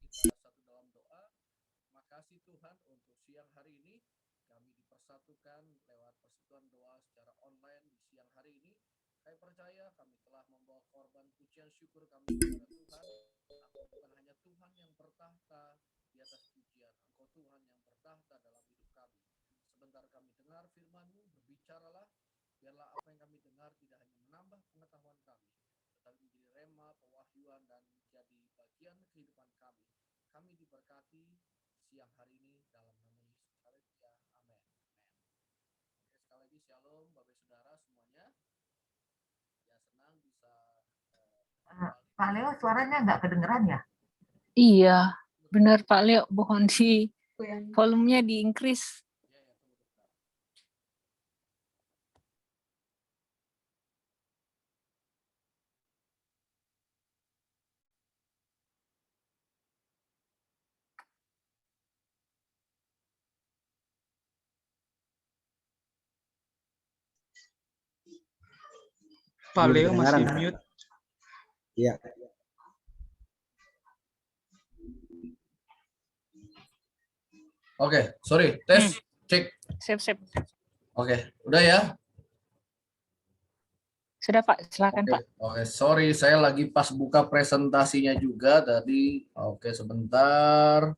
bersatu dalam doa. Makasih Tuhan untuk siang hari ini kami dipersatukan lewat persekutuan doa secara online di siang hari ini. Kami percaya kami telah membawa korban pujian syukur kami kepada Tuhan. Engkau bukan hanya Tuhan yang bertahta di atas pujian, Engkau Tuhan yang bertahta dalam hidup kami. Sebentar kami dengar firman-Mu, berbicaralah, biarlah apa yang kami dengar tidak hanya menambah pengetahuan kami, tetapi menjadi rema, pewahyuan, dan menjadi bagian kehidupan kami. Kami diberkati siang hari ini dalam nama Yesus. Haleluya. Amin. Oke, sekali lagi shalom Bapak Saudara semuanya. Ya, senang bisa Pak Leo suaranya nggak kedengeran ya? Iya, benar Pak Leo, mohon di volumenya di increase. Pak Leo masih mute. Iya. Oke, sorry, tes, cek. Sip. Oke, udah ya? Sudah Pak, silakan Pak. Oke, sorry, saya lagi pas buka presentasinya juga tadi. Oke, sebentar.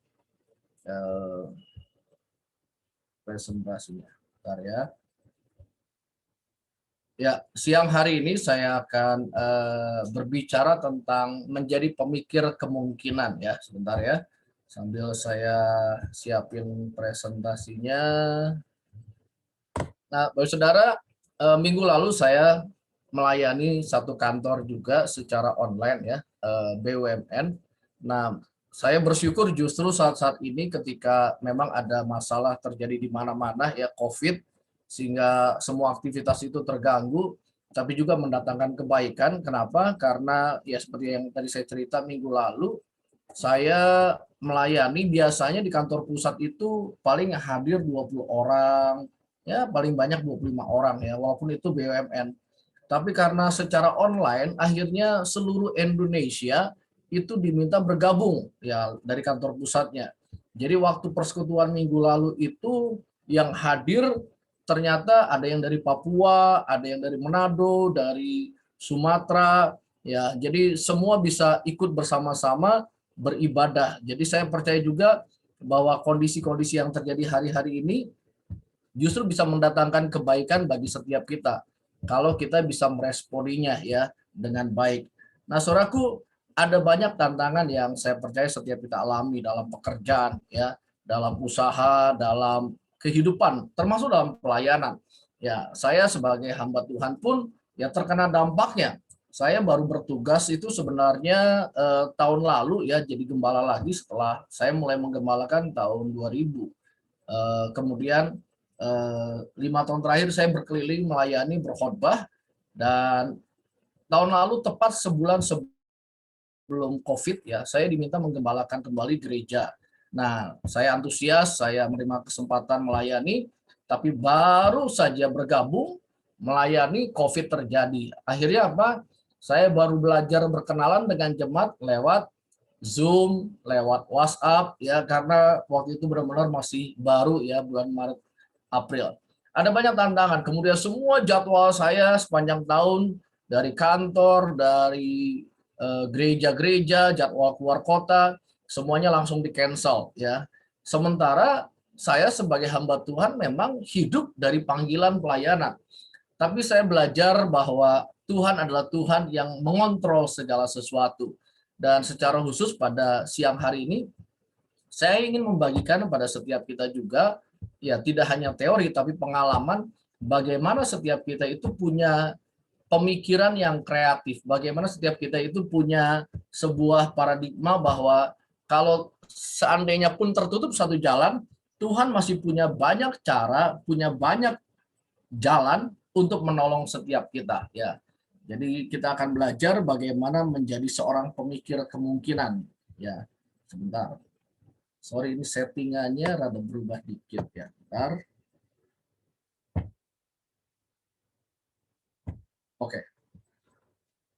Presentasinya, bentar ya. Ya, siang hari ini saya akan berbicara tentang menjadi pemikir kemungkinan ya. Sebentar ya, sambil saya siapin presentasinya. Nah, Bapak Saudara, minggu lalu saya melayani satu kantor juga secara online ya, BUMN. Nah, saya bersyukur justru saat-saat ini ketika memang ada masalah terjadi di mana-mana ya, COVID, sehingga semua aktivitas itu terganggu, tapi juga mendatangkan kebaikan. Kenapa? Karena ya seperti yang tadi saya cerita minggu lalu, saya melayani biasanya di kantor pusat itu paling hadir 20 orang, ya paling banyak 25 orang ya, walaupun itu BUMN. Tapi karena secara online, akhirnya seluruh Indonesia itu diminta bergabung ya dari kantor pusatnya. Jadi waktu persekutuan minggu lalu itu yang hadir ternyata ada yang dari Papua, ada yang dari Manado, dari Sumatera, ya. Jadi semua bisa ikut bersama-sama beribadah. Jadi saya percaya juga bahwa kondisi-kondisi yang terjadi hari-hari ini justru bisa mendatangkan kebaikan bagi setiap kita kalau kita bisa meresponinya ya dengan baik. Nah, saudaraku, ada banyak tantangan yang saya percaya setiap kita alami dalam pekerjaan ya, dalam usaha, dalam kehidupan, termasuk dalam pelayanan. Ya, saya sebagai hamba Tuhan pun ya terkena dampaknya. Saya baru bertugas itu sebenarnya tahun lalu ya, jadi gembala lagi setelah saya mulai menggembalakan tahun 2000. Kemudian 5 tahun terakhir saya berkeliling melayani berkhotbah, dan tahun lalu tepat sebulan sebelum COVID ya, saya diminta menggembalakan kembali gereja. Nah, saya antusias, saya menerima kesempatan melayani, tapi baru saja bergabung melayani COVID terjadi. Akhirnya apa? Saya baru belajar berkenalan dengan jemaat lewat Zoom, lewat WhatsApp ya, karena waktu itu benar-benar masih baru ya, bulan Maret April. Ada banyak tantangan. Kemudian semua jadwal saya sepanjang tahun dari kantor, dari gereja-gereja, jadwal keluar kota, semuanya langsung di-cancel ya. Sementara saya sebagai hamba Tuhan memang hidup dari panggilan pelayanan. Tapi saya belajar bahwa Tuhan adalah Tuhan yang mengontrol segala sesuatu. Dan secara khusus pada siang hari ini, saya ingin membagikan pada setiap kita juga, ya tidak hanya teori, tapi pengalaman bagaimana setiap kita itu punya pemikiran yang kreatif, bagaimana setiap kita itu punya sebuah paradigma bahwa kalau seandainya pun tertutup satu jalan, Tuhan masih punya banyak cara, punya banyak jalan untuk menolong setiap kita ya. Jadi kita akan belajar bagaimana menjadi seorang pemikir kemungkinan ya. Sebentar. Sorry, ini settingannya rada berubah dikit ya. Bentar. Oke.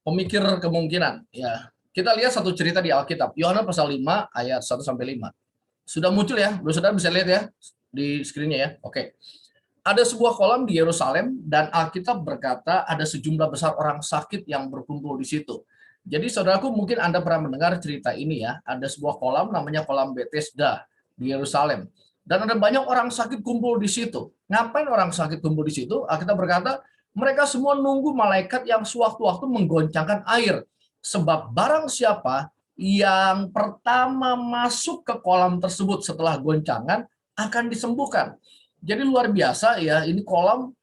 Pemikir kemungkinan ya. Kita lihat satu cerita di Alkitab, Yohanes pasal 5 ayat 1-5. Sudah muncul ya, saudara bisa lihat ya di screen-nya ya. Oke. Ada sebuah kolam di Yerusalem dan Alkitab berkata ada sejumlah besar orang sakit yang berkumpul di situ. Jadi saudaraku, mungkin Anda pernah mendengar cerita ini ya. Ada sebuah kolam namanya kolam Bethesda di Yerusalem. Dan ada banyak orang sakit kumpul di situ. Ngapain orang sakit kumpul di situ? Alkitab berkata mereka semua nunggu malaikat yang sewaktu-waktu menggoncangkan air. Sebab barang siapa yang pertama masuk ke kolam tersebut setelah goncangan akan disembuhkan. Jadi luar biasa ya, ini kolam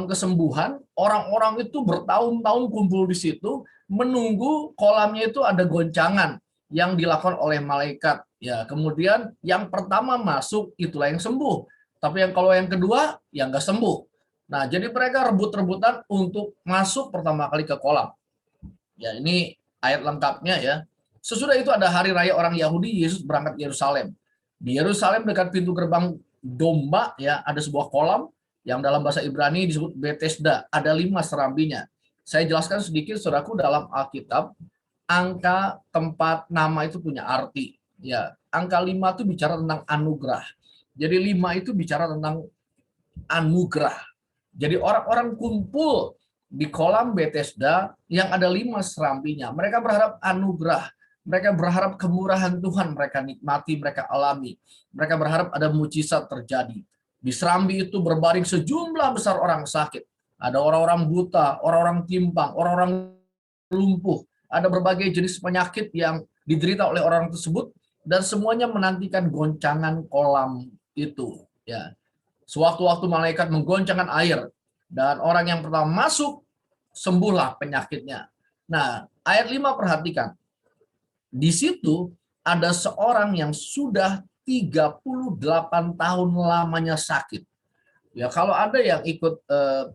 kesembuhan. Orang-orang itu bertahun-tahun kumpul di situ menunggu kolamnya itu ada goncangan yang dilakukan oleh malaikat. Ya, kemudian yang pertama masuk itulah yang sembuh. Tapi kalau yang kedua yang nggak sembuh. Nah, jadi mereka rebut-rebutan untuk masuk pertama kali ke kolam. Ya, ini ayat lengkapnya ya. Sesudah itu ada hari raya orang Yahudi, Yesus berangkat ke Yerusalem. Di Yerusalem dekat pintu gerbang domba ya, ada sebuah kolam yang dalam bahasa Ibrani disebut Bethesda. Ada 5 serambinya. Saya jelaskan sedikit saudaraku, dalam Alkitab angka tempat nama itu punya arti. Ya, angka 5 itu bicara tentang anugerah. Jadi 5 itu bicara tentang anugerah. Jadi orang-orang kumpul di kolam Bethesda yang ada 5 serambinya. Mereka berharap anugerah. Mereka berharap kemurahan Tuhan mereka nikmati, mereka alami. Mereka berharap ada mujizat terjadi. Di serambi itu berbaring sejumlah besar orang sakit. Ada orang-orang buta, orang-orang timpang, orang-orang lumpuh. Ada berbagai jenis penyakit yang diderita oleh orang tersebut. Dan semuanya menantikan goncangan kolam itu. Ya. Sewaktu-waktu malaikat menggoncangkan air dan orang yang pertama masuk sembuhlah penyakitnya. Nah, ayat 5 perhatikan. Di situ ada seorang yang sudah 38 tahun lamanya sakit. Ya, kalau ada yang ikut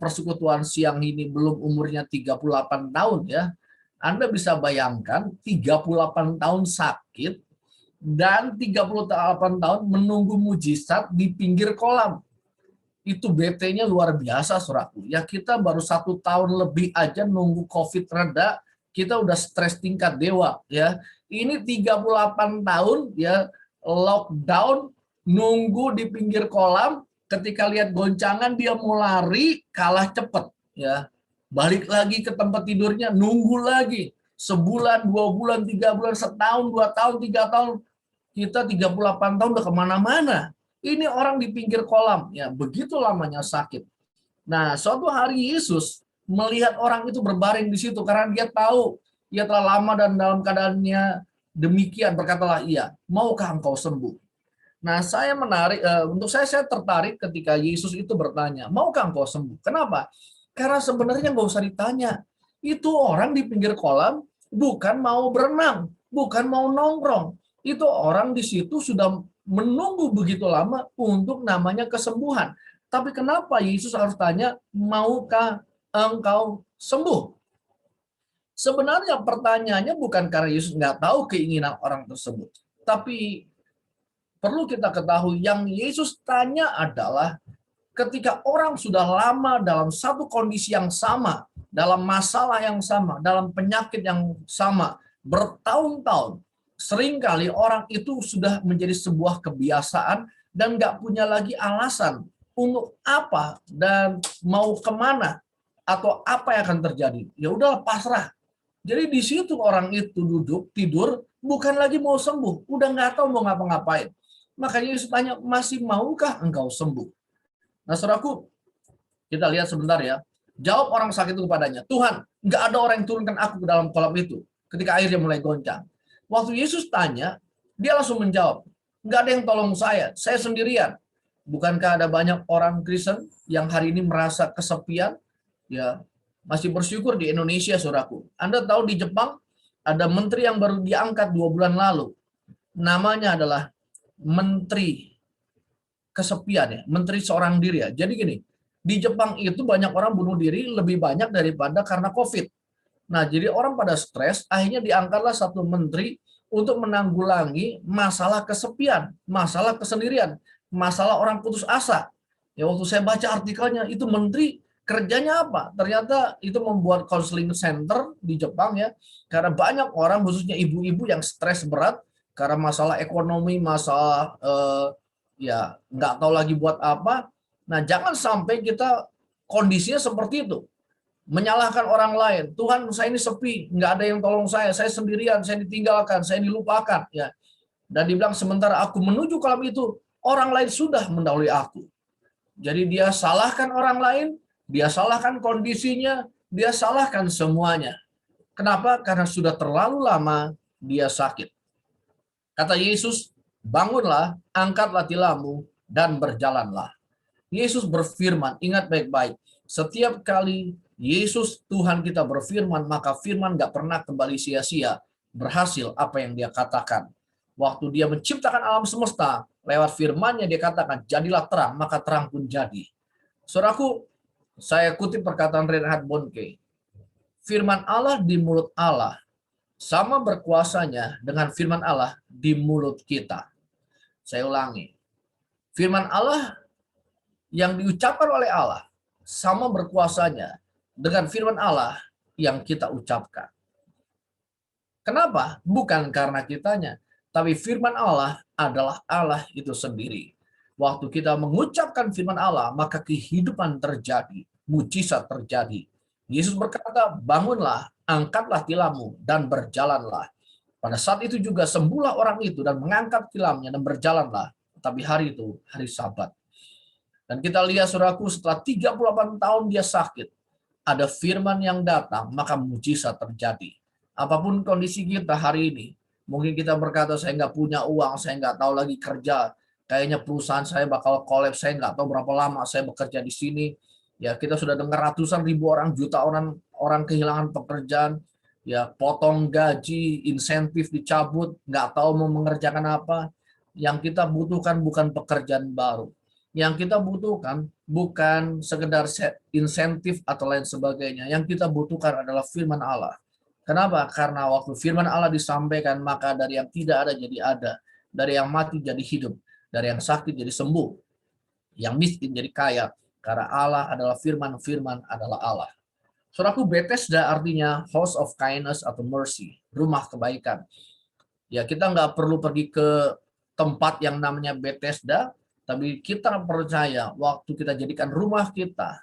persekutuan siang ini belum umurnya 38 tahun ya, Anda bisa bayangkan 38 tahun sakit dan 38 tahun menunggu mujizat di pinggir kolam. Itu BT-nya luar biasa, saudaraku. Ya, kita baru 1 tahun lebih aja nunggu COVID reda, kita udah stres tingkat dewa ya. Ini 38 tahun ya, lockdown, nunggu di pinggir kolam, ketika lihat goncangan dia mau lari, kalah cepet ya. Balik lagi ke tempat tidurnya, nunggu lagi. Sebulan, 2 bulan, 3 bulan, setahun, 2 tahun, 3 tahun. Kita 38 tahun udah kemana-mana. Ini orang di pinggir kolam, ya begitu lamanya sakit. Nah, suatu hari Yesus melihat orang itu berbaring di situ karena dia tahu ia telah lama dan dalam keadaannya demikian. Berkatalah ia, maukah engkau sembuh? Nah, saya tertarik ketika Yesus itu bertanya, maukah engkau sembuh? Kenapa? Karena sebenarnya nggak usah ditanya. Itu orang di pinggir kolam bukan mau berenang, bukan mau nongkrong. Itu orang di situ sudah menunggu begitu lama untuk namanya kesembuhan. Tapi kenapa Yesus harus tanya, maukah engkau sembuh? Sebenarnya pertanyaannya bukan karena Yesus nggak tahu keinginan orang tersebut. Tapi perlu kita ketahui yang Yesus tanya adalah ketika orang sudah lama dalam satu kondisi yang sama, dalam masalah yang sama, dalam penyakit yang sama, bertahun-tahun, seringkali orang itu sudah menjadi sebuah kebiasaan dan nggak punya lagi alasan untuk apa dan mau kemana atau apa yang akan terjadi. Ya udah pasrah. Jadi di situ orang itu duduk tidur bukan lagi mau sembuh, udah nggak tahu mau ngapa-ngapain. Makanya Yesus tanya, masih maukah engkau sembuh? Nah, saudaraku, kita lihat sebentar ya. Jawab orang sakit itu kepadanya, Tuhan, nggak ada orang yang turunkan aku ke dalam kolam itu ketika airnya mulai goncang. Waktu Yesus tanya, dia langsung menjawab, nggak ada yang tolong saya sendirian. Bukankah ada banyak orang Kristen yang hari ini merasa kesepian? Ya, masih bersyukur di Indonesia, saudaraku. Anda tahu di Jepang ada menteri yang baru diangkat 2 bulan lalu. Namanya adalah menteri kesepian ya, menteri seorang diri ya. Jadi gini, di Jepang itu banyak orang bunuh diri lebih banyak daripada karena COVID. Nah, jadi orang pada stres, akhirnya diangkatlah satu menteri untuk menanggulangi masalah kesepian, masalah kesendirian, masalah orang putus asa. Ya, waktu saya baca artikelnya, itu menteri Kerjanya apa? Ternyata itu membuat counseling center di Jepang ya, karena banyak orang khususnya ibu-ibu yang stres berat karena masalah ekonomi, masalah ya nggak tahu lagi buat apa. Nah, jangan sampai kita kondisinya seperti itu, menyalahkan orang lain. Tuhan, saya ini sepi, nggak ada yang tolong saya sendirian, saya ditinggalkan, saya dilupakan. Ya, dan dibilang sementara aku menuju kolam itu, orang lain sudah mendahului aku. Jadi dia salahkan orang lain, dia salahkan kondisinya, dia salahkan semuanya. Kenapa? Karena sudah terlalu lama dia sakit. Kata Yesus, bangunlah, angkatlah tilammu, dan berjalanlah. Yesus berfirman, ingat baik-baik, setiap kali Yesus Tuhan kita berfirman, maka firman gak pernah kembali sia-sia, berhasil apa yang dia katakan. Waktu dia menciptakan alam semesta, lewat firman-Nya dia katakan, jadilah terang, maka terang pun jadi. Saudaraku, saya kutip perkataan Reinhard Bonnke, firman Allah di mulut Allah sama berkuasanya dengan firman Allah di mulut kita. Saya ulangi, firman Allah yang diucapkan oleh Allah sama berkuasanya dengan firman Allah yang kita ucapkan. Kenapa? Bukan karena kitanya, tapi firman Allah adalah Allah itu sendiri. Waktu kita mengucapkan firman Allah, maka kehidupan terjadi, mujizat terjadi. Yesus berkata, bangunlah, angkatlah tilammu, dan berjalanlah. Pada saat itu juga sembuhlah orang itu dan mengangkat tilamnya dan berjalanlah. Tapi hari itu, hari Sabat. Dan kita lihat saudaraku, setelah 38 tahun dia sakit, ada firman yang datang, maka mujizat terjadi. Apapun kondisi kita hari ini, mungkin kita berkata, saya nggak punya uang, saya nggak tahu lagi kerja, kayaknya perusahaan saya bakal kolaps, saya nggak tahu berapa lama saya bekerja di sini. Ya, kita sudah dengar ratusan ribu orang, juta orang kehilangan pekerjaan, ya potong gaji, insentif dicabut, nggak tahu mau mengerjakan apa. Yang kita butuhkan bukan pekerjaan baru. Yang kita butuhkan bukan sekedar insentif atau lain sebagainya. Yang kita butuhkan adalah firman Allah. Kenapa? Karena waktu firman Allah disampaikan, maka dari yang tidak ada jadi ada. Dari yang mati jadi hidup. Dari yang sakit jadi sembuh. Yang miskin jadi kaya. Karena Allah adalah firman adalah Allah. Saudaraku, Bethesda artinya house of kindness atau mercy. Rumah kebaikan. Ya, kita nggak perlu pergi ke tempat yang namanya Bethesda, tapi kita percaya waktu kita jadikan rumah kita,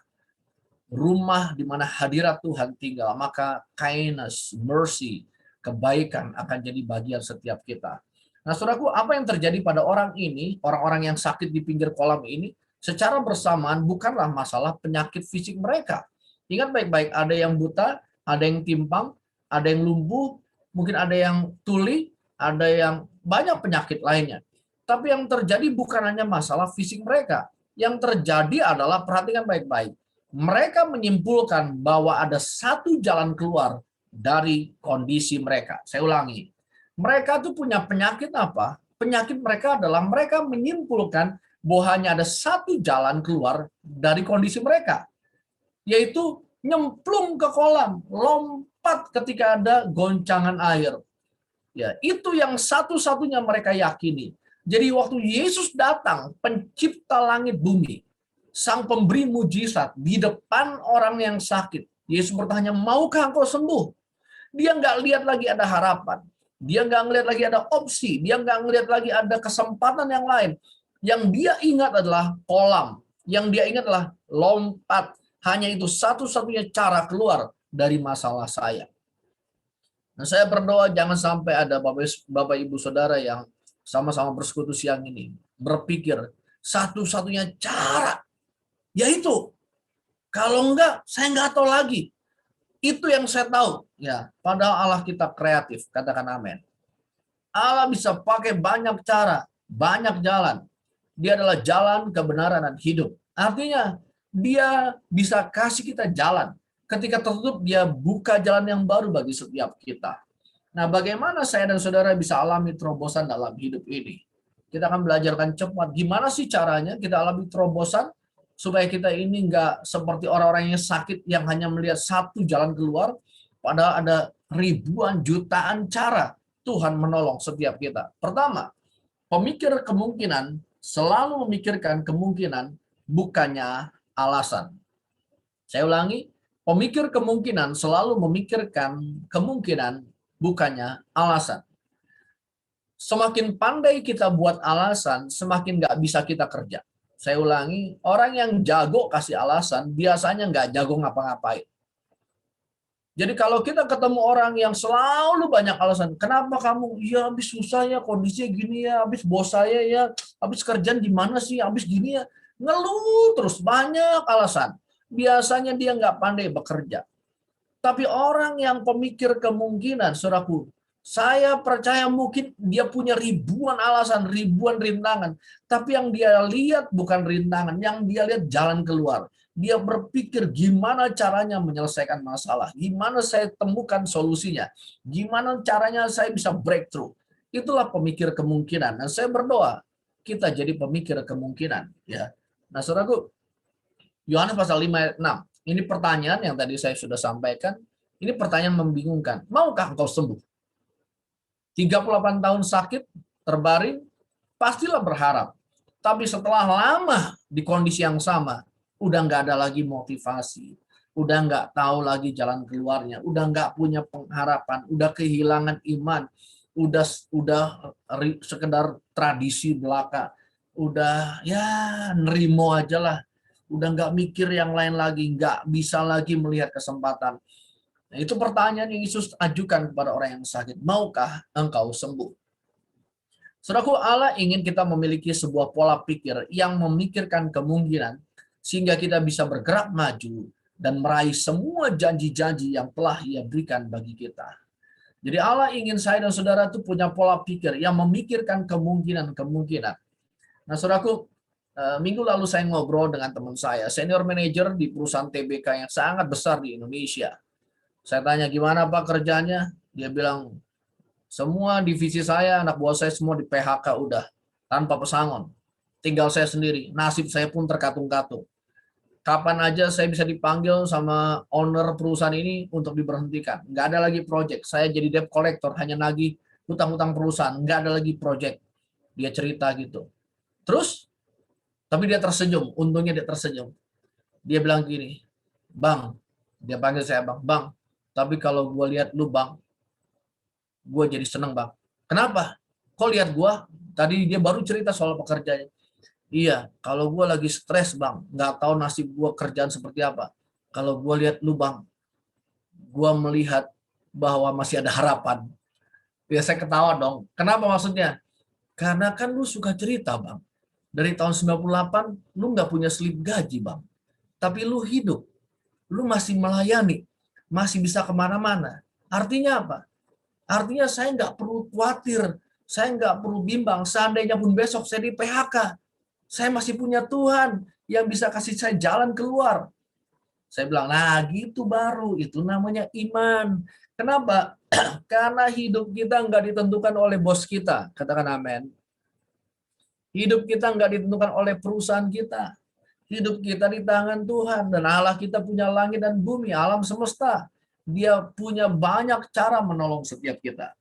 rumah di mana hadirat Tuhan tinggal, maka kindness, mercy, kebaikan akan jadi bagian setiap kita. Nah, saudaraku, apa yang terjadi pada orang ini, orang-orang yang sakit di pinggir kolam ini, secara bersamaan bukanlah masalah penyakit fisik mereka. Ingat baik-baik, ada yang buta, ada yang timpang, ada yang lumpuh, mungkin ada yang tuli, ada yang banyak penyakit lainnya. Tapi yang terjadi bukan hanya masalah fisik mereka. Yang terjadi adalah, perhatikan baik-baik, mereka menyimpulkan bahwa ada satu jalan keluar dari kondisi mereka. Saya ulangi, mereka tuh punya penyakit apa? Penyakit mereka adalah mereka menyimpulkan bahwa hanya ada satu jalan keluar dari kondisi mereka, yaitu nyemplung ke kolam, lompat ketika ada goncangan air. Ya, itu yang satu-satunya mereka yakini. Jadi waktu Yesus datang, pencipta langit bumi, sang pemberi mujizat di depan orang yang sakit, Yesus bertanya, maukah engkau sembuh? Dia nggak lihat lagi ada harapan. Dia nggak ngelihat lagi ada opsi. Dia nggak ngelihat lagi ada kesempatan yang lain. Yang dia ingat adalah kolam. Yang dia ingat adalah lompat. Hanya itu satu-satunya cara keluar dari masalah saya. Nah, saya berdoa jangan sampai ada Bapak Ibu Saudara yang sama-sama bersekutu siang ini berpikir satu-satunya cara, yaitu kalau enggak saya nggak tahu lagi. Itu yang saya tahu. Ya, padahal Allah kita kreatif, katakan amin. Allah bisa pakai banyak cara, banyak jalan. Dia adalah jalan, kebenaran, dan hidup. Artinya, dia bisa kasih kita jalan. Ketika tertutup, dia buka jalan yang baru bagi setiap kita. Nah, bagaimana saya dan saudara bisa alami terobosan dalam hidup ini? Kita akan belajarkan cepat. Gimana sih caranya kita alami terobosan supaya kita ini nggak seperti orang-orang yang sakit yang hanya melihat satu jalan keluar, padahal ada ribuan jutaan cara Tuhan menolong setiap kita. Pertama, pemikir kemungkinan selalu memikirkan kemungkinan bukannya alasan. Saya ulangi, pemikir kemungkinan selalu memikirkan kemungkinan, bukannya alasan. Semakin pandai kita buat alasan, semakin nggak bisa kita kerja. Saya ulangi, orang yang jago kasih alasan, biasanya nggak jago ngapa-ngapain. Jadi kalau kita ketemu orang yang selalu banyak alasan, kenapa kamu? Ya habis susah ya, kondisinya gini ya, habis bos saya ya, habis kerjaan gimana sih, habis gini ya. Ngeluh terus, banyak alasan. Biasanya dia nggak pandai bekerja. Tapi orang yang pemikir kemungkinan, saudaraku, saya percaya mungkin dia punya ribuan alasan, ribuan rintangan. Tapi yang dia lihat bukan rintangan, yang dia lihat jalan keluar. Dia berpikir gimana caranya menyelesaikan masalah, gimana saya temukan solusinya, gimana caranya saya bisa breakthrough. Itulah pemikir kemungkinan. Dan saya berdoa kita jadi pemikir kemungkinan. Ya. Nah, saudaraku, Yohanes pasal 5 ayat 6. Ini pertanyaan yang tadi saya sudah sampaikan. Ini pertanyaan membingungkan. Maukah engkau sembuh? 38 tahun sakit, terbaring, pastilah berharap. Tapi setelah lama di kondisi yang sama, udah nggak ada lagi motivasi, udah nggak tahu lagi jalan keluarnya, udah nggak punya pengharapan, udah kehilangan iman, udah sekedar tradisi belaka, udah ya nerimo aja lah, udah nggak mikir yang lain lagi, nggak bisa lagi melihat kesempatan. Nah, itu pertanyaan yang Yesus ajukan kepada orang yang sakit. Maukah engkau sembuh? Saudaraku, Allah ingin kita memiliki sebuah pola pikir yang memikirkan kemungkinan sehingga kita bisa bergerak maju dan meraih semua janji-janji yang telah Ia berikan bagi kita. Jadi Allah ingin saya dan saudara itu punya pola pikir yang memikirkan kemungkinan-kemungkinan. Nah, saudaraku, minggu lalu saya ngobrol dengan teman saya, senior manager di perusahaan TBK yang sangat besar di Indonesia. Saya tanya, gimana Pak kerjanya? Dia bilang, semua divisi saya, anak buah saya semua di PHK udah, tanpa pesangon. Tinggal saya sendiri, nasib saya pun terkatung-katung. Kapan aja saya bisa dipanggil sama owner perusahaan ini untuk diberhentikan. Nggak ada lagi project. Saya jadi debt collector, hanya nagih hutang-hutang perusahaan. Nggak ada lagi project. Dia cerita gitu. Terus, tapi dia tersenyum. Untungnya dia tersenyum. Dia bilang gini, Bang, dia panggil saya Bang, tapi kalau gue lihat lu Bang, gue jadi seneng Bang. Kenapa? Kok lihat gue? Tadi dia baru cerita soal pekerjaannya. Iya, kalau gue lagi stres Bang, nggak tahu nasib gue kerjaan seperti apa. Kalau gue lihat lu Bang, gue melihat bahwa masih ada harapan. Ya saya ketawa dong. Kenapa maksudnya? Karena kan lu suka cerita Bang. Dari tahun 98, lu nggak punya slip gaji Bang. Tapi lu hidup. Lu masih melayani. Masih bisa kemana-mana. Artinya apa? Artinya saya nggak perlu khawatir, saya nggak perlu bimbang. Seandainya pun besok saya di PHK, saya masih punya Tuhan yang bisa kasih saya jalan keluar. Saya bilang, nah gitu baru, itu namanya iman. Kenapa? Karena hidup kita nggak ditentukan oleh bos kita. Katakan amin. Hidup kita nggak ditentukan oleh perusahaan kita. Hidup kita di tangan Tuhan. Dan Allah kita punya langit dan bumi, alam semesta. Dia punya banyak cara menolong setiap kita.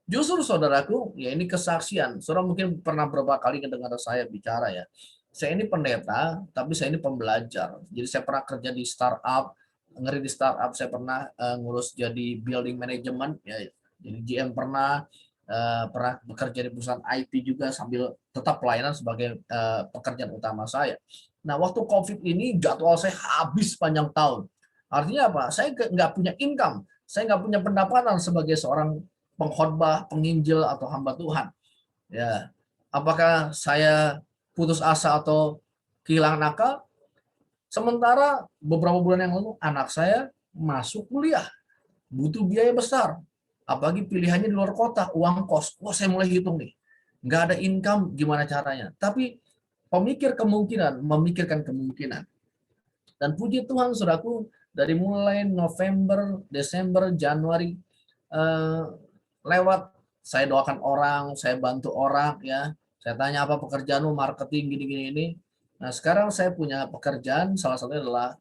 Justru saudaraku, ya ini kesaksian. Saudara mungkin pernah beberapa kali mendengar saya bicara ya. Saya ini pendeta, tapi saya ini pembelajar. Jadi saya pernah kerja di startup, ngeri di startup. Saya pernah ngurus jadi building management, ya. Jadi GM pernah bekerja di perusahaan IT juga sambil tetap pelayanan sebagai pekerjaan utama saya. Nah, waktu COVID ini jadwal saya habis panjang tahun. Artinya apa? Saya nggak punya income, saya nggak punya pendapatan sebagai seorang pengkhotbah, penginjil atau hamba Tuhan. Ya, apakah saya putus asa atau kehilangan akal? Sementara beberapa bulan yang lalu anak saya masuk kuliah, butuh biaya besar. Apalagi pilihannya di luar kota, uang kos. Wah, saya mulai hitung nih. Nggak ada income, gimana caranya? Tapi pemikir kemungkinan, memikirkan kemungkinan. Dan puji Tuhan, saudaraku, dari mulai November, Desember, Januari, lewat saya doakan orang, saya bantu orang, ya. Saya tanya apa pekerjaanmu, marketing, gini-gini ini. Nah, sekarang saya punya pekerjaan, salah satunya adalah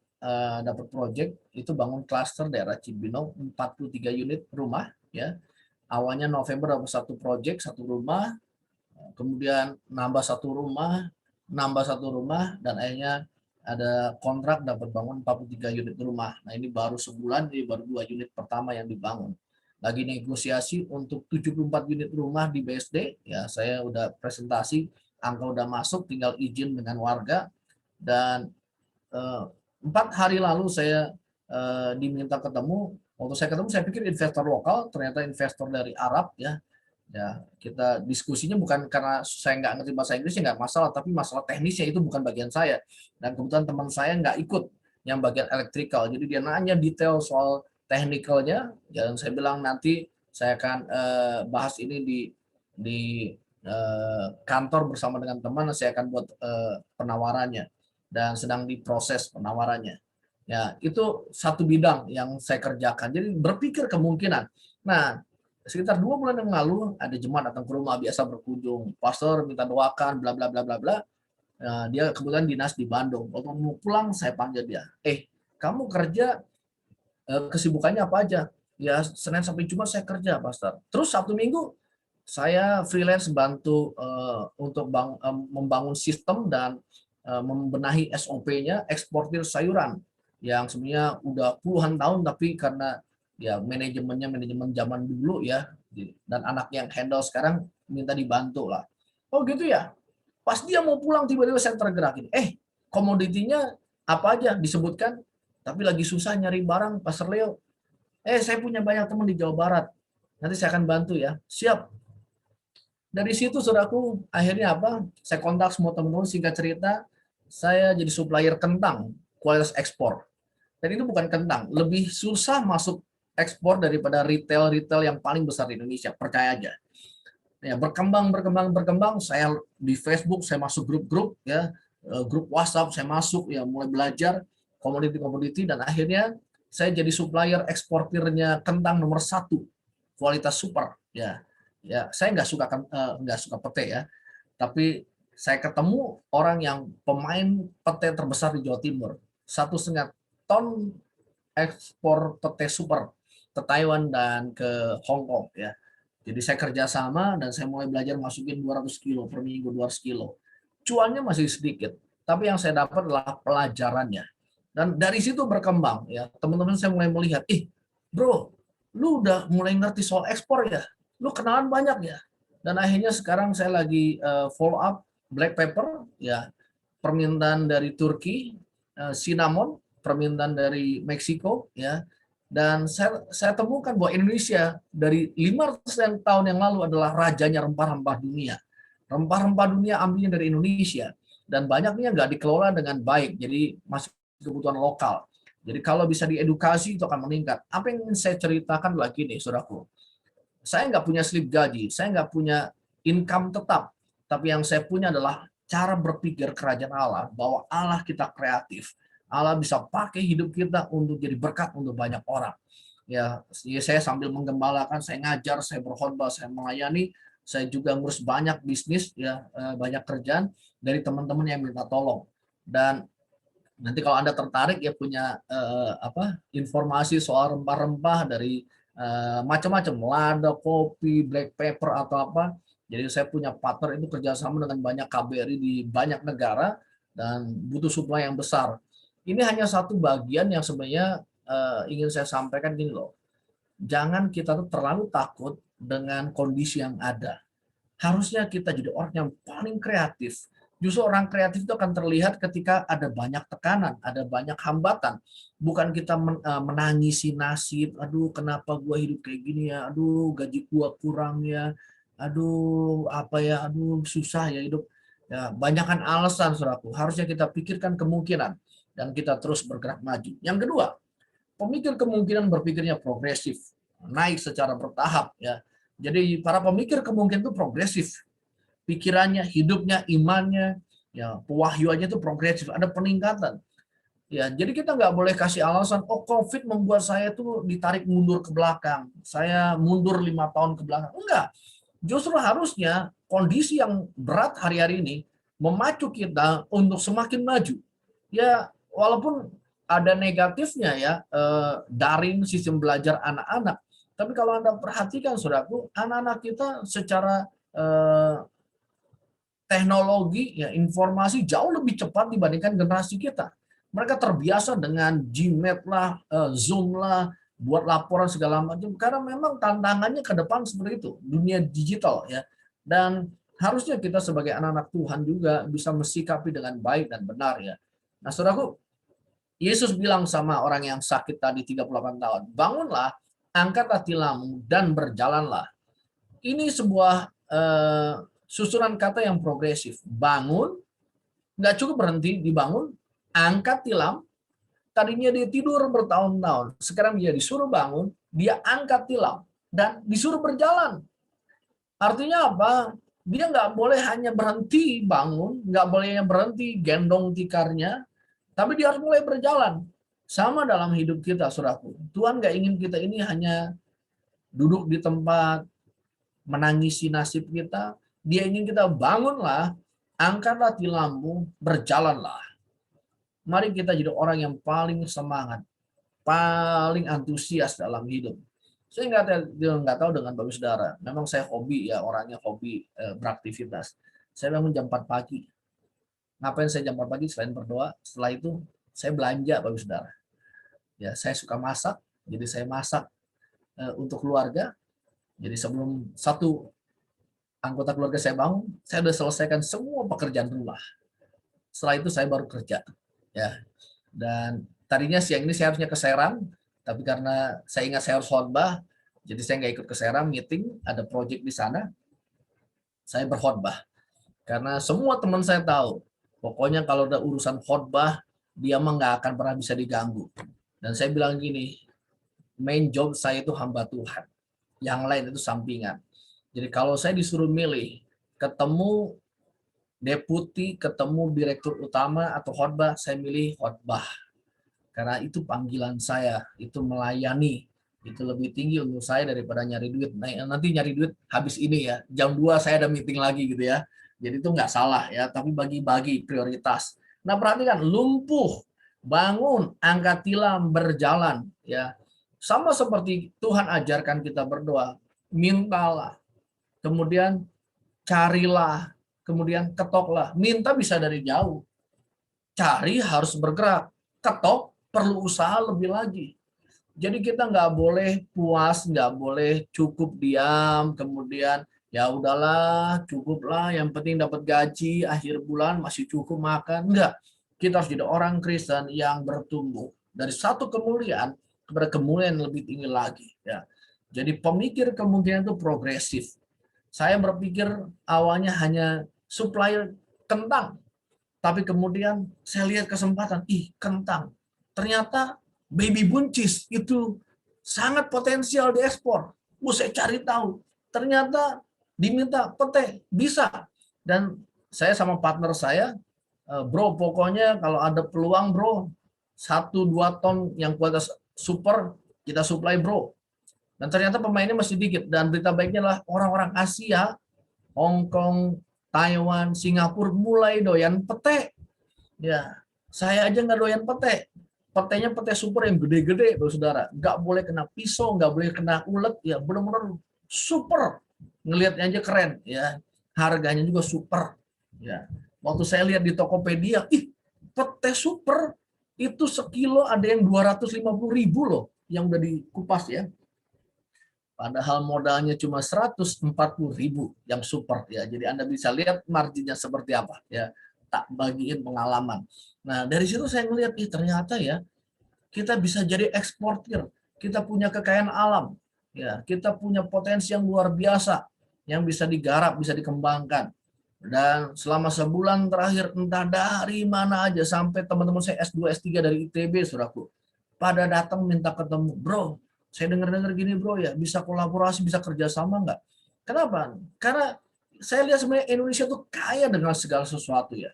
dapat project, itu bangun klaster daerah Cibinong, 43 unit rumah, ya. Awalnya November dapat satu project, satu rumah, kemudian nambah satu rumah, dan akhirnya ada kontrak dapat bangun 43 unit rumah. Nah ini baru sebulan, jadi baru 2 unit pertama yang dibangun. Lagi negosiasi untuk 74 unit rumah di BSD, ya saya udah presentasi, angka udah masuk, tinggal izin dengan warga. Dan 4 hari lalu saya diminta ketemu. Waktu saya ketemu, saya pikir investor lokal, ternyata investor dari Arab ya. Ya, kita diskusinya bukan karena saya nggak ngerti bahasa Inggrisnya, nggak masalah, tapi masalah teknisnya itu bukan bagian saya. Dan kebetulan teman saya nggak ikut yang bagian elektrikal, jadi dia nanya detail soal teknikalnya. Dan saya bilang nanti saya akan bahas ini di kantor bersama dengan teman. Saya akan buat penawarannya dan sedang diproses penawarannya. Ya, itu satu bidang yang saya kerjakan. Jadi berpikir kemungkinan. Nah, sekitar 2 bulan yang lalu ada jemaat datang ke rumah, biasa berkunjung, pastor minta doakan, bla bla bla bla bla. Nah, dia kebetulan dinas di Bandung. Waktu mau pulang saya panggil dia, kamu kerja, kesibukannya apa aja? Ya Senin sampai Jumat saya kerja, pastor. Terus Sabtu Minggu saya freelance bantu untuk membangun sistem dan membenahi SOP-nya eksportir sayuran yang sebenarnya udah puluhan tahun, tapi karena ya manajemennya manajemen zaman dulu ya, dan anak yang handle sekarang minta dibantu lah. Oh gitu ya. Pas dia mau pulang tiba-tiba saya tergerak ini. Komoditinya apa aja disebutkan, tapi lagi susah nyari barang, Pastor Leo. Saya punya banyak teman di Jawa Barat. Nanti saya akan bantu ya. Siap. Dari situ saudaraku, akhirnya apa? Saya kontak semua teman-teman, singkat cerita, saya jadi supplier kentang kualitas ekspor. Dan itu bukan kentang, lebih susah masuk ekspor daripada retail yang paling besar di Indonesia, percaya aja. Ya, berkembang, saya di Facebook, saya masuk grup-grup ya, grup WhatsApp, saya masuk ya, mulai belajar komoditi, dan akhirnya saya jadi supplier eksportirnya kentang nomor 1, kualitas super ya. Ya, saya nggak suka pete ya, tapi saya ketemu orang yang pemain pete terbesar di Jawa Timur, 1,5 ton ekspor pete super ke Taiwan dan ke Hong Kong ya. Jadi saya kerjasama dan saya mulai belajar masukin 200 kilo per minggu, 200 kilo. Cuannya masih sedikit, tapi yang saya dapat adalah pelajarannya. Dan dari situ berkembang ya, teman-teman saya mulai melihat, bro, lu udah mulai ngerti soal ekspor ya, lu kenalan banyak ya. Dan akhirnya sekarang saya lagi follow up black pepper ya, permintaan dari Turki, cinnamon, permintaan dari Meksiko ya. Dan saya temukan bahwa Indonesia dari 500 tahun yang lalu adalah rajanya rempah-rempah dunia. Rempah-rempah dunia ambilnya dari Indonesia. Dan banyaknya nggak dikelola dengan baik, jadi masih kebutuhan lokal. Jadi kalau bisa diedukasi itu akan meningkat. Apa yang ingin saya ceritakan lagi nih, saudaraku. Saya nggak punya slip gaji, saya nggak punya income tetap. Tapi yang saya punya adalah cara berpikir kerajaan Allah, bahwa Allah kita kreatif. Allah bisa pakai hidup kita untuk jadi berkat untuk banyak orang. Ya, saya sambil menggembalakan, saya ngajar, saya berkhotbah, saya melayani, saya juga ngurus banyak bisnis ya, banyak kerjaan dari teman-teman yang minta tolong. Dan nanti kalau Anda tertarik ya punya informasi soal rempah-rempah dari macam-macam, lada, kopi, black pepper atau apa. Jadi saya punya partner itu kerjasama dengan banyak KBRI di banyak negara dan butuh supply yang besar. Ini hanya satu bagian yang sebenarnya ingin saya sampaikan gini loh. Jangan kita tuh terlalu takut dengan kondisi yang ada. Harusnya kita jadi orang yang paling kreatif. Justru orang kreatif itu akan terlihat ketika ada banyak tekanan, ada banyak hambatan. Bukan kita menangisi nasib, aduh kenapa gua hidup kayak gini ya, aduh gaji gua kurang ya, aduh apa ya, aduh susah ya hidup. Ya, banyakkan alasan, saudaraku. Harusnya kita pikirkan kemungkinan dan kita terus bergerak maju. Yang kedua, pemikir kemungkinan berpikirnya progresif, naik secara bertahap ya. Jadi para pemikir kemungkinan itu progresif. Pikirannya, hidupnya, imannya, ya, pewahyuannya itu progresif, ada peningkatan. Ya, jadi kita nggak boleh kasih alasan, COVID membuat saya tuh ditarik mundur ke belakang. Saya mundur 5 tahun ke belakang. Enggak. Justru harusnya kondisi yang berat hari-hari ini memacu kita untuk semakin maju. Ya, walaupun ada negatifnya ya, daring sistem belajar anak-anak. Tapi kalau Anda perhatikan, saudaraku, anak-anak kita secara teknologi, ya informasi jauh lebih cepat dibandingkan generasi kita. Mereka terbiasa dengan Gmeet lah, Zoom lah, buat laporan segala macam. Karena memang tantangannya ke depan seperti itu, dunia digital ya. Dan harusnya kita sebagai anak-anak Tuhan juga bisa mensikapi dengan baik dan benar ya. Nah, saudaraku, Yesus bilang sama orang yang sakit tadi 38 tahun, bangunlah, angkatlah tilammu dan berjalanlah. Ini sebuah susunan kata yang progresif. Bangun, nggak cukup berhenti dibangun, angkat tilam. Tadinya dia tidur bertahun-tahun, sekarang dia disuruh bangun, dia angkat tilam dan disuruh berjalan. Artinya apa? Dia nggak boleh hanya berhenti bangun, nggak boleh hanya berhenti gendong tikarnya, tapi dia harus mulai berjalan. Sama dalam hidup kita, saudaraku. Tuhan nggak ingin kita ini hanya duduk di tempat, menangisi nasib kita. Dia ingin kita bangunlah, angkatlah tilammu, berjalanlah. Mari kita jadi orang yang paling semangat, paling antusias dalam hidup. Saya nggak tahu dengan Bapak Saudara. Memang saya hobi ya, orangnya hobi beraktivitas. Saya bangun jam 4 pagi. Ngapain saya jam 4 pagi selain berdoa? Setelah itu saya belanja, Bapak Saudara. Ya, saya suka masak, jadi saya masak untuk keluarga. Jadi sebelum satu anggota keluarga saya bangun, saya sudah selesaikan semua pekerjaan rumah. Setelah itu saya baru kerja. Ya, dan tadinya siang ini saya harusnya ke Serang, tapi karena saya ingat saya harus khotbah, jadi saya nggak ikut ke Serang, meeting, ada project di sana, saya berkhotbah. Karena semua teman saya tahu, pokoknya kalau ada urusan khotbah, dia mah nggak akan pernah bisa diganggu. Dan saya bilang gini, main job saya itu hamba Tuhan, yang lain itu sampingan. Jadi kalau saya disuruh milih, ketemu deputi, ketemu direktur utama atau khotbah, saya milih khotbah. Karena itu panggilan saya, itu melayani. Itu lebih tinggi untuk saya daripada nyari duit. Nah, nanti nyari duit habis ini ya, jam 2 saya ada meeting lagi gitu ya. Jadi itu nggak salah ya, tapi bagi-bagi prioritas. Nah, perhatikan, lumpuh, bangun, angkat tilam, berjalan ya. Sama seperti Tuhan ajarkan kita berdoa, mintalah, kemudian carilah, kemudian ketoklah. Minta bisa dari jauh. Cari harus bergerak. Ketok perlu usaha lebih lagi. Jadi kita nggak boleh puas, nggak boleh cukup diam, kemudian ya udahlah, cukuplah, yang penting dapat gaji, akhir bulan masih cukup makan. Enggak. Kita harus jadi orang Kristen yang bertumbuh. Dari satu kemuliaan kepada kemuliaan lebih tinggi lagi. Ya. Jadi pemikir kemungkinan itu progresif. Saya berpikir awalnya hanya supplier kentang, tapi kemudian saya lihat kesempatan, kentang. Ternyata baby buncis itu sangat potensial diekspor. Saya cari tahu. Ternyata diminta pete, bisa. Dan saya sama partner saya, bro, pokoknya kalau ada peluang bro, 1-2 ton yang kualitas super, kita supply bro. Dan ternyata pemainnya masih dikit. Dan berita baiknya adalah orang-orang Asia, Hong Kong, Taiwan, Singapura mulai doyan pete. Ya, saya aja nggak doyan pete. Petenya pete super yang gede-gede, saudara. Nggak boleh kena pisau, nggak boleh kena ulet. Ya, benar-benar super. Ngelihatnya aja keren. Ya, harganya juga super. Ya, waktu saya lihat di Tokopedia, pete super itu sekilo ada yang 250.000 loh, yang udah dikupas ya. Padahal modalnya cuma 140.000 yang super ya. Jadi Anda bisa lihat marginnya seperti apa ya. Tak bagiin pengalaman. Nah, dari situ saya ngelihat ternyata ya kita bisa jadi eksportir. Kita punya kekayaan alam. Ya, kita punya potensi yang luar biasa yang bisa digarap, bisa dikembangkan. Dan selama sebulan terakhir entah dari mana aja sampai teman-teman saya S2, S3 dari ITB, saudaraku, pada datang minta ketemu, bro. Saya dengar-dengar gini bro ya, bisa kolaborasi, bisa kerjasama nggak? Kenapa? Karena saya lihat sebenarnya Indonesia tuh kaya dengan segala sesuatu ya.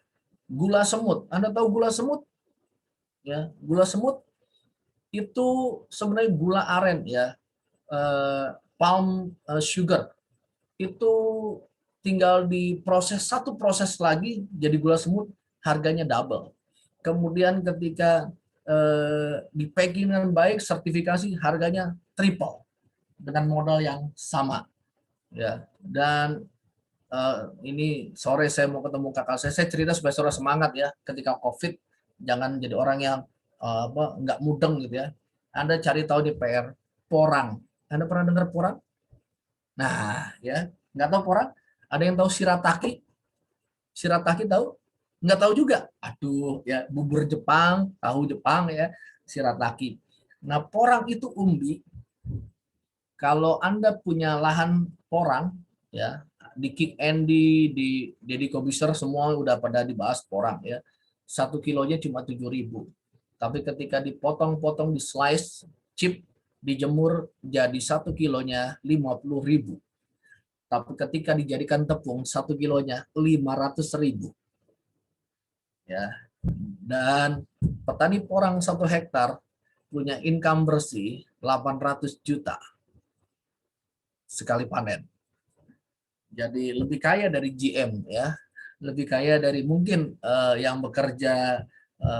Gula semut, Anda tahu gula semut? Ya, gula semut itu sebenarnya gula aren ya, palm sugar. Itu tinggal diproses, satu proses lagi jadi gula semut, harganya double. Kemudian ketika di packing dengan baik, sertifikasi, harganya triple dengan modal yang sama ya. Dan ini sore saya mau ketemu kakak saya cerita supaya saudara semangat ya ketika COVID, jangan jadi orang yang nggak mudeng gitu ya. Anda cari tahu di PR, porang. Anda pernah dengar porang? Nah, ya, nggak tahu porang? Ada yang tahu shirataki? Shirataki tahu? Nggak tahu juga. Aduh, ya bubur Jepang, tahu Jepang ya, shirataki. Nah, porang itu umbi. Kalau Anda punya lahan porang, ya di Kick Andy, di Deddy Kobuser semua udah pada dibahas porang ya. 1 kilonya cuma 7.000. Tapi ketika dipotong-potong, di slice, chip, dijemur jadi 1 kilonya 50.000. Tapi ketika dijadikan tepung 1 kilonya 500.000. Ya. Dan petani porang 1 hektar punya income bersih 800 juta sekali panen. Jadi lebih kaya dari GM ya, lebih kaya dari mungkin yang bekerja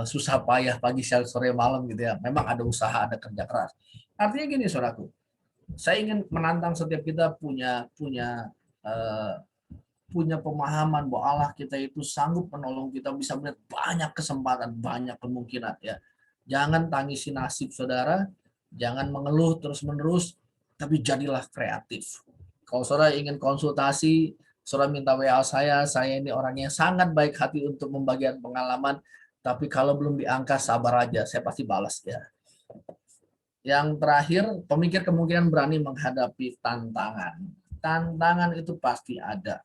susah payah pagi siang sore malam gitu ya. Memang ada usaha, ada kerja keras. Artinya gini saudaraku, saya ingin menantang setiap kita punya pemahaman bahwa Allah kita itu sanggup menolong kita, bisa melihat banyak kesempatan, banyak kemungkinan ya. Jangan tangisi nasib saudara, jangan mengeluh terus-menerus, tapi jadilah kreatif. Kalau saudara ingin konsultasi, saudara minta WA saya ini orangnya sangat baik hati untuk membagikan pengalaman, tapi kalau belum diangkat sabar aja, saya pasti balas ya. Yang terakhir, pemikir kemungkinan berani menghadapi tantangan. Tantangan itu pasti ada.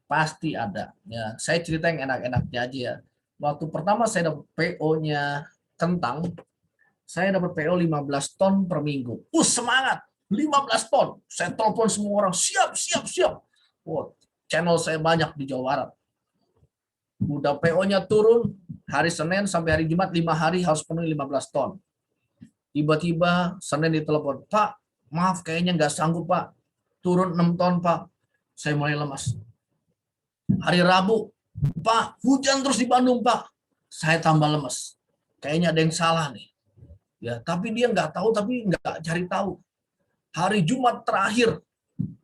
Pasti ada. Ya, saya cerita yang enak-enaknya aja ya. Waktu pertama saya dapat PO-nya kentang, saya dapat PO 15 ton per minggu. Semangat! 15 ton. Saya telepon semua orang, siap. Oh, channel saya banyak di Jawa Barat. Udah PO-nya turun, hari Senin sampai hari Jumat 5 hari harus penuhi 15 ton. Tiba-tiba Senin ditelepon, Pak, maaf kayaknya nggak sanggup Pak. Turun 6 ton Pak. Saya mulai lemas. Hari Rabu, Pak, hujan terus di Bandung Pak. Saya tambah lemes. Kayaknya ada yang salah nih. Ya, tapi dia nggak tahu, tapi nggak cari tahu. Hari Jumat terakhir,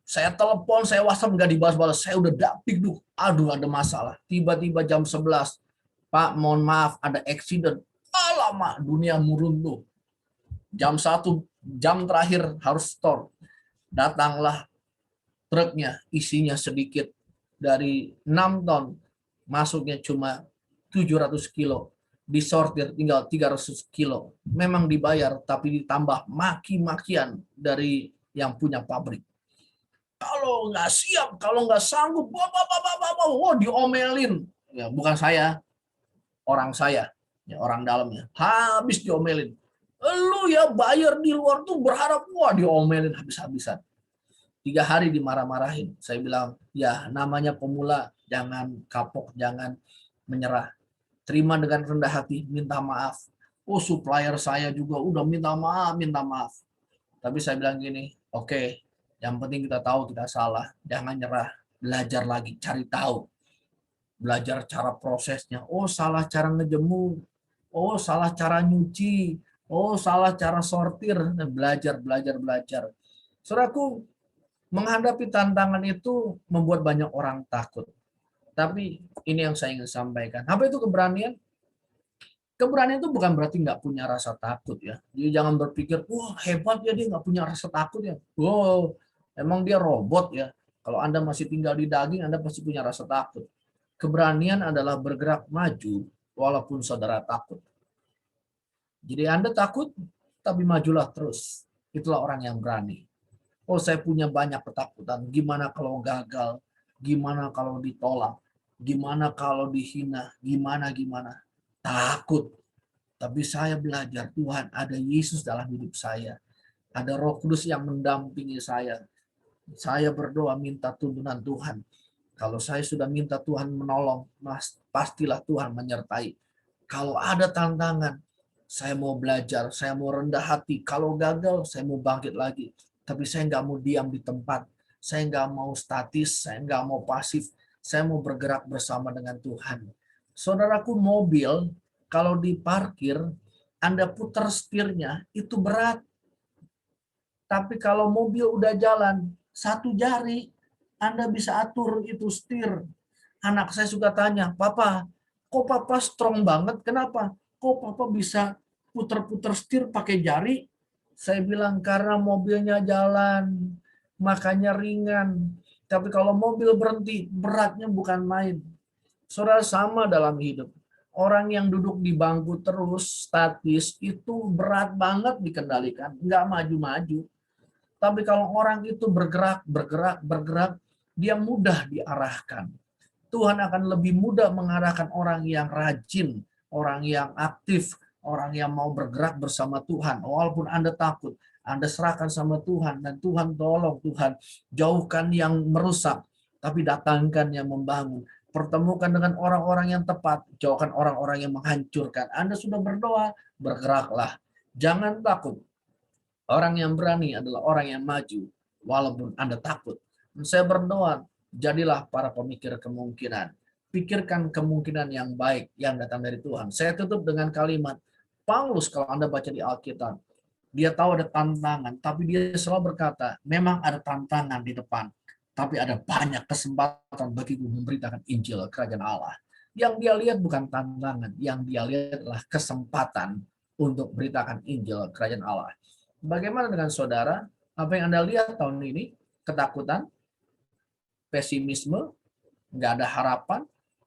saya telepon, saya WhatsApp nggak dibalas-balas. Saya udah dapik, aduh ada masalah. Tiba-tiba jam 11, Pak, mohon maaf, ada accident. Alamak, dunia meruntuh. Jam 1, jam terakhir harus store. Datanglah truknya, isinya sedikit. Dari 6 ton, masuknya cuma 700 kilo. Disortir tinggal 300 kilo. Memang dibayar, tapi ditambah maki-makian dari yang punya pabrik. Kalau nggak siap, kalau nggak sanggup, diomelin. Ya, bukan saya, orang saya, ya, orang dalamnya. Habis diomelin. Lu ya bayar di luar tuh berharap, diomelin habis-habisan. 3 hari dimarah-marahin. Saya bilang, ya namanya pemula, jangan kapok, jangan menyerah. Terima dengan rendah hati, minta maaf. Supplier saya juga udah minta maaf. Tapi saya bilang gini, oke, yang penting kita tahu kita salah, jangan nyerah, belajar lagi, cari tahu. Belajar cara prosesnya, salah cara ngejemur, salah cara nyuci, salah cara sortir, belajar. Saudaraku, menghadapi tantangan itu membuat banyak orang takut. Tapi ini yang saya ingin sampaikan. Apa itu keberanian? Keberanian itu bukan berarti nggak punya rasa takut ya. Jadi jangan berpikir, hebat ya dia nggak punya rasa takut ya. Emang dia robot ya. Kalau Anda masih tinggal di daging, Anda pasti punya rasa takut. Keberanian adalah bergerak maju walaupun saudara takut. Jadi Anda takut, tapi majulah terus. Itulah orang yang berani. Saya punya banyak ketakutan. Gimana kalau gagal? Gimana kalau ditolak? Gimana kalau dihina? Gimana? Takut. Tapi saya belajar, Tuhan ada Yesus dalam hidup saya. Ada Roh Kudus yang mendampingi saya. Saya berdoa minta tuntunan Tuhan. Kalau saya sudah minta Tuhan menolong, pastilah Tuhan menyertai. Kalau ada tantangan, saya mau belajar, saya mau rendah hati. Kalau gagal, saya mau bangkit lagi. Tapi saya nggak mau diam di tempat. Saya nggak mau statis, saya nggak mau pasif. Saya mau bergerak bersama dengan Tuhan. Saudaraku, mobil, kalau diparkir, Anda putar setirnya, itu berat. Tapi kalau mobil udah jalan, 1 jari, Anda bisa atur itu setir. Anak saya suka tanya, Papa, kok Papa strong banget? Kenapa? Kok Papa bisa puter-puter setir pakai jari? Saya bilang, karena mobilnya jalan, makanya ringan. Tapi kalau mobil berhenti, beratnya bukan main. Saudara, sama dalam hidup. Orang yang duduk di bangku terus statis itu berat banget dikendalikan, nggak maju-maju. Tapi kalau orang itu bergerak, dia mudah diarahkan. Tuhan akan lebih mudah mengarahkan orang yang rajin, orang yang aktif, orang yang mau bergerak bersama Tuhan. Walaupun Anda takut, Anda serahkan sama Tuhan, dan Tuhan tolong, Tuhan jauhkan yang merusak, tapi datangkan yang membangun. Pertemukan dengan orang-orang yang tepat, jauhkan orang-orang yang menghancurkan. Anda sudah berdoa, bergeraklah. Jangan takut. Orang yang berani adalah orang yang maju, walaupun Anda takut. Saya berdoa, jadilah para pemikir kemungkinan. Pikirkan kemungkinan yang baik yang datang dari Tuhan. Saya tutup dengan kalimat, Paulus kalau Anda baca di Alkitab, dia tahu ada tantangan, tapi dia selalu berkata, memang ada tantangan di depan, tapi ada banyak kesempatan bagiku memberitakan Injil Kerajaan Allah. Yang dia lihat bukan tantangan, yang dia lihat adalah kesempatan untuk beritakan Injil Kerajaan Allah. Bagaimana dengan saudara? Apa yang Anda lihat tahun ini? Ketakutan, pesimisme, nggak ada harapan,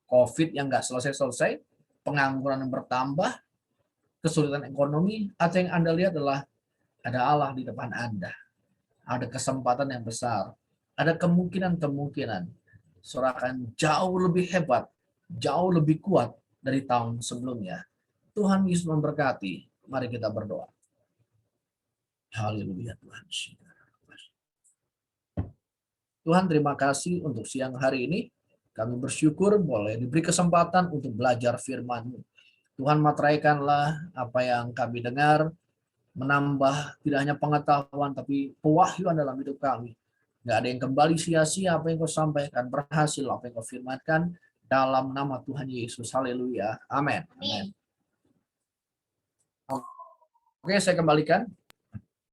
COVID yang nggak selesai-selesai, pengangguran yang bertambah, kesulitan ekonomi, atau yang Anda lihat adalah ada Allah di depan Anda. Ada kesempatan yang besar. Ada kemungkinan-kemungkinan. Saudara akan jauh lebih hebat, jauh lebih kuat dari tahun sebelumnya. Tuhan Yesus memberkati. Mari kita berdoa. Haleluya Tuhan. Tuhan, terima kasih untuk siang hari ini. Kami bersyukur boleh diberi kesempatan untuk belajar firman-Mu. Tuhan, materaikanlah apa yang kami dengar, menambah tidak hanya pengetahuan, tapi pewahyuan dalam hidup kami. Nggak ada yang kembali sia-sia apa yang Kau sampaikan, berhasil apa yang Kau firmankan, dalam nama Tuhan Yesus. Haleluya. Amin. Amin. Oke, saya kembalikan